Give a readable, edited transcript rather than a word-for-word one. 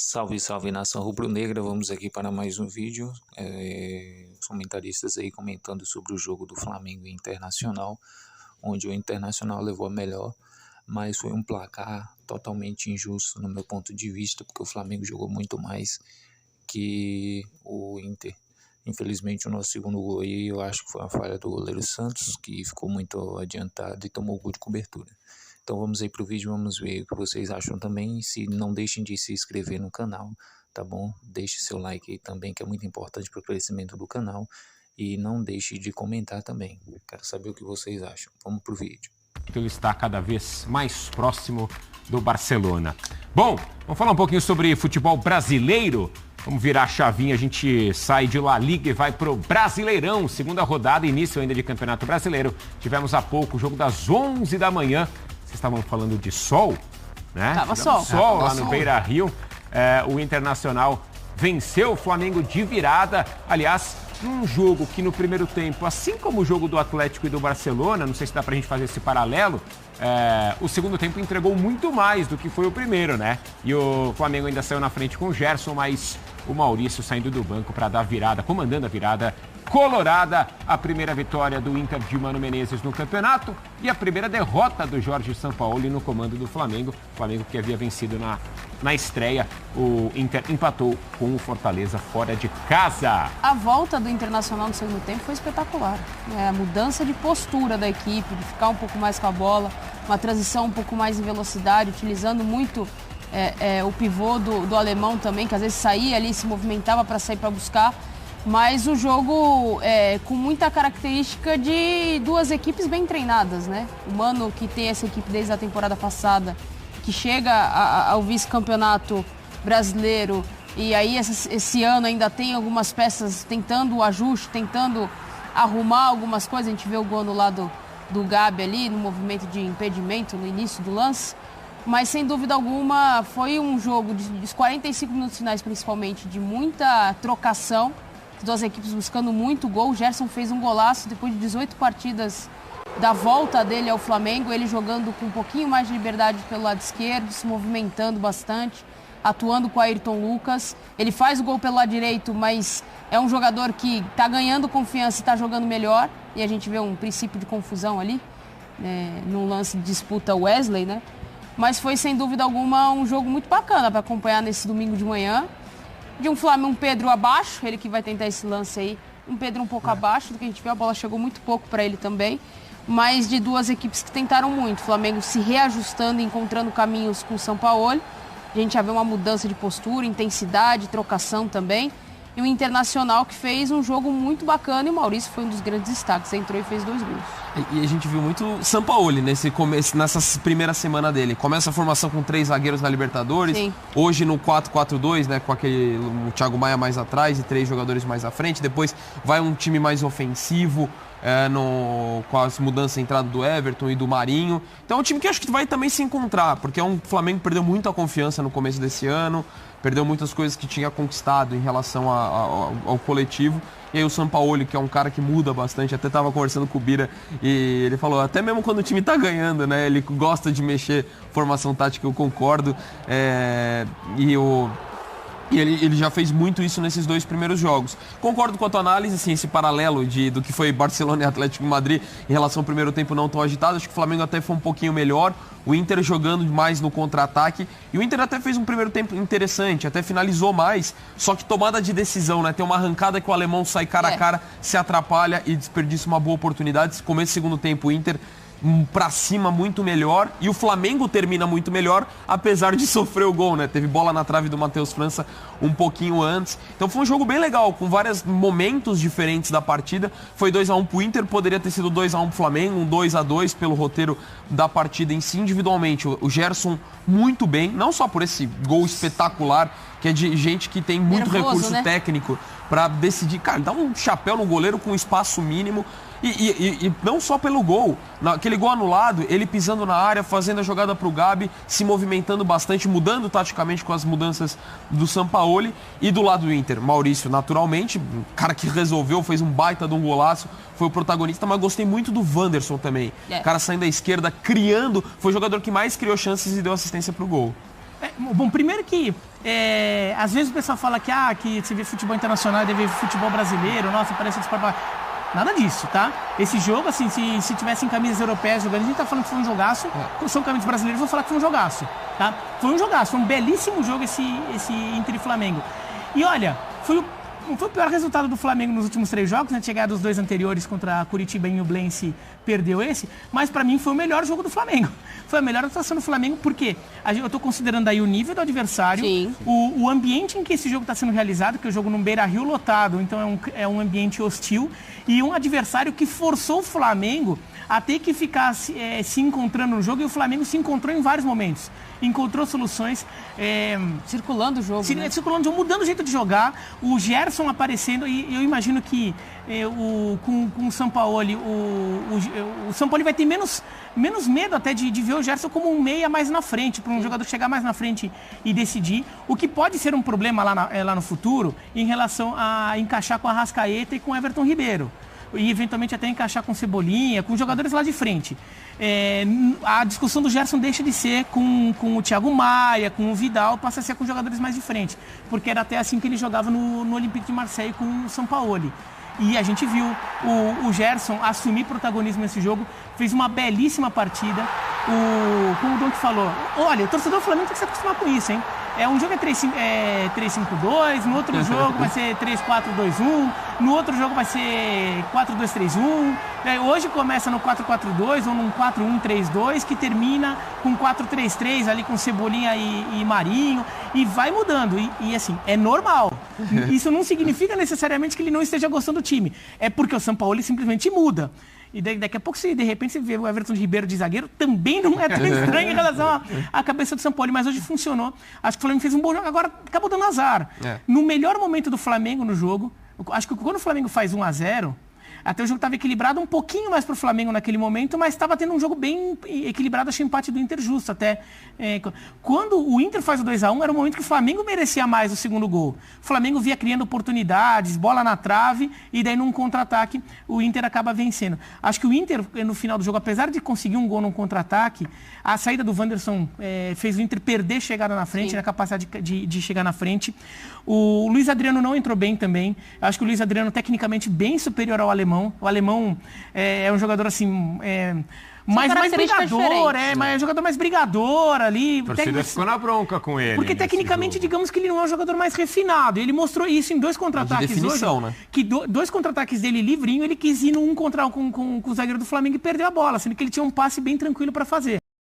Salve, salve nação rubro-negra, vamos aqui para mais um vídeo. Os comentaristas aí comentando sobre o jogo do Flamengo e Internacional, onde o Internacional levou a melhor, mas foi um placar totalmente injusto no meu ponto de vista, porque o Flamengo jogou muito mais que o Inter. Infelizmente o nosso segundo gol aí, eu acho que foi uma falha do goleiro Santos, que ficou muito adiantado e tomou gol de cobertura. Então vamos aí pro vídeo, vamos ver o que vocês acham também. Se não deixem de se inscrever no canal, tá bom? Deixe seu like aí também, que é muito importante para o crescimento do canal. E não deixe de comentar também. Quero saber o que vocês acham. Vamos pro vídeo. Ele está cada vez mais próximo do Barcelona. Bom, vamos falar um pouquinho sobre futebol brasileiro. Vamos virar a chavinha, a gente sai de La Liga e vai pro Brasileirão. Segunda rodada, início ainda de Campeonato Brasileiro. Tivemos há pouco o jogo das 11 da manhã. Vocês estavam falando de sol, né? Tava sol. Sol lá no Beira-Rio. O Internacional venceu o Flamengo de virada. Aliás, um jogo que no primeiro tempo, assim como o jogo do Atlético e do Barcelona, não sei se dá pra gente fazer esse paralelo, o segundo tempo entregou muito mais do que foi o primeiro, né? E o Flamengo ainda saiu na frente com o Gerson, mas o Maurício saindo do banco para dar a virada, comandando a virada colorada, a primeira vitória do Inter de Mano Menezes no campeonato e a primeira derrota do Jorge Sampaoli no comando do Flamengo. O Flamengo que havia vencido na estreia, o Inter empatou com o Fortaleza fora de casa. A volta do Internacional no segundo tempo foi espetacular. A mudança de postura da equipe, de ficar um pouco mais com a bola, uma transição um pouco mais em velocidade, utilizando muito o pivô do alemão também, que às vezes saía ali, se movimentava para sair para buscar. Mas o jogo com muita característica de duas equipes bem treinadas, né? O Mano, que tem essa equipe desde a temporada passada, que chega ao vice-campeonato brasileiro e aí esse ano ainda tem algumas peças tentando o ajuste, tentando arrumar algumas coisas. A gente vê o gol no lado do Gabi ali, no movimento de impedimento, no início do lance. Mas, sem dúvida alguma, foi um jogo dos 45 minutos finais, principalmente, de muita trocação. As duas equipes buscando muito gol. O Gerson fez um golaço depois de 18 partidas da volta dele ao Flamengo. Ele jogando com um pouquinho mais de liberdade pelo lado esquerdo, se movimentando bastante, atuando com o Ayrton Lucas. Ele faz o gol pelo lado direito, mas é um jogador que está ganhando confiança e está jogando melhor. E a gente vê um princípio de confusão ali, num lance de disputa Wesley, né? Mas foi, sem dúvida alguma, um jogo muito bacana para acompanhar nesse domingo de manhã. De um Flamengo, um Pedro abaixo, ele que vai tentar esse lance aí. Um Pedro um pouco abaixo do que a gente viu, a bola chegou muito pouco para ele também. Mas de duas equipes que tentaram muito. O Flamengo se reajustando, encontrando caminhos com o Sampaoli. A gente já vê uma mudança de postura, intensidade, trocação também. E o Internacional que fez um jogo muito bacana e o Maurício foi um dos grandes destaques. Entrou e fez 2 gols. E a gente viu muito Sampaoli nessa primeira semana dele. Começa a formação com 3 zagueiros na Libertadores. Sim. Hoje no 4-4-2, né, com o Thiago Maia mais atrás e 3 jogadores mais à frente. Depois vai um time mais ofensivo, com as mudanças de entrada do Everton e do Marinho. Então é um time que acho que vai também se encontrar, porque o Flamengo perdeu muita confiança no começo desse ano, perdeu muitas coisas que tinha conquistado em relação ao coletivo. E aí o Sampaoli, que é um cara que muda bastante, até estava conversando com o Bira e ele falou, até mesmo quando o time está ganhando, né, ele gosta de mexer formação tática, eu concordo. E ele já fez muito isso nesses 2 primeiros jogos. Concordo com a tua análise, assim, esse paralelo do que foi Barcelona e Atlético de Madrid em relação ao primeiro tempo não tão agitado. Acho que o Flamengo até foi um pouquinho melhor. O Inter jogando mais no contra-ataque. E o Inter até fez um primeiro tempo interessante, até finalizou mais. Só que tomada de decisão, né? Tem uma arrancada que o alemão sai cara a cara, se atrapalha e desperdiça uma boa oportunidade. Começo do segundo tempo, o Inter pra cima muito melhor e o Flamengo termina muito melhor, apesar de sofrer o gol, né? Teve bola na trave do Matheus França um pouquinho antes. Então foi um jogo bem legal, com vários momentos diferentes da partida. Foi 2-1 pro Inter, poderia ter sido 2-1 pro Flamengo, um 2-2 pelo roteiro da partida em si. Individualmente, o Gerson muito bem, não só por esse gol espetacular, que é de gente que tem muito recurso, né, técnico para decidir. Cara, dá um chapéu no goleiro com espaço mínimo. E não só pelo gol, aquele gol anulado, ele pisando na área, fazendo a jogada pro Gabi, se movimentando bastante, mudando taticamente com as mudanças do Sampaoli. E do lado do Inter, Maurício, naturalmente, cara que resolveu, fez um baita de um golaço, foi o protagonista, mas gostei muito do Wanderson também. Cara saindo da esquerda, criando, foi o jogador que mais criou chances e deu assistência pro gol. Bom, primeiro que às vezes o pessoal fala que você vê futebol internacional, deve ver futebol brasileiro, nossa, parece disparado. Nada disso, tá? Esse jogo, assim, se tivessem camisas europeias jogando, a gente tá falando que foi um jogaço. São camisas brasileiras, vou falar que foi um jogaço, tá? Foi um jogaço, foi um belíssimo jogo esse Inter e Flamengo. E olha, não foi o pior resultado do Flamengo nos últimos 3 jogos, né? Chegado os 2 anteriores contra a Curitiba e o Ñublense perdeu esse, mas pra mim foi o melhor jogo do Flamengo. Foi a melhor atuação do Flamengo, porque eu tô considerando aí o nível do adversário, o ambiente em que esse jogo está sendo realizado, que é o jogo num Beira-Rio lotado, então é um ambiente hostil, e um adversário que forçou o Flamengo a ter que ficar se encontrando no jogo, e o Flamengo se encontrou em vários momentos. Encontrou soluções. Circulando o jogo. Circulando o jogo, mudando o jeito de jogar. O Gerson aparecendo, e eu imagino que com o Sampaoli, o Sampaoli vai ter menos medo até de ver o Gerson como um meia mais na frente, para um jogador chegar mais na frente e decidir. O que pode ser um problema lá no futuro em relação a encaixar com a Arrascaeta e com o Everton Ribeiro. E eventualmente até encaixar com Cebolinha, com jogadores lá de frente. A discussão do Gerson deixa de ser com o Thiago Maia, com o Vidal, passa a ser com jogadores mais de frente, porque era até assim que ele jogava no Olympique de Marseille com o Sampaoli. E a gente viu o Gerson assumir protagonismo nesse jogo, fez uma belíssima partida. Como o Donk falou, olha, o torcedor do Flamengo tem que se acostumar com isso, hein? Um jogo é 3-5-2, no outro jogo vai ser 3-4-2-1, no outro jogo vai ser 4-2-3-1. Hoje começa no 4-4-2 ou num 4-1-3-2, que termina com 4-3-3 ali com Cebolinha e Marinho, e vai mudando. E assim, é normal. Isso não significa necessariamente que ele não esteja gostando do time. É porque o Sampaoli simplesmente muda. E daqui a pouco, de repente, você vê o Everton Ribeiro de zagueiro, também não é tão estranho em relação à cabeça do Sampaoli, mas hoje funcionou. Acho que o Flamengo fez um bom jogo, agora acabou dando azar. No melhor momento do Flamengo no jogo, acho que quando o Flamengo faz 1-0, até o jogo estava equilibrado um pouquinho mais para o Flamengo naquele momento, mas estava tendo um jogo bem equilibrado, achei o empate do Inter justo até. Quando o Inter faz o 2-1, era o momento que o Flamengo merecia mais o segundo gol. O Flamengo via criando oportunidades, bola na trave, e daí num contra-ataque o Inter acaba vencendo. Acho que o Inter, no final do jogo, apesar de conseguir um gol num contra-ataque, a saída do Wanderson fez o Inter perder chegada na frente, a capacidade de chegar na frente. O Luiz Adriano não entrou bem também. Acho que o Luiz Adriano tecnicamente bem superior ao alemão. O alemão é um jogador assim... mais brigador, mas é um jogador mais brigador ali. A torcida ficou na bronca com ele. Porque tecnicamente, digamos que ele não é um jogador mais refinado. Ele mostrou isso em 2 contra-ataques hoje. Né? Que 2 contra-ataques dele livrinho, ele quis ir num contra com o zagueiro do Flamengo e perdeu a bola, sendo que ele tinha um passe bem tranquilo para fazer.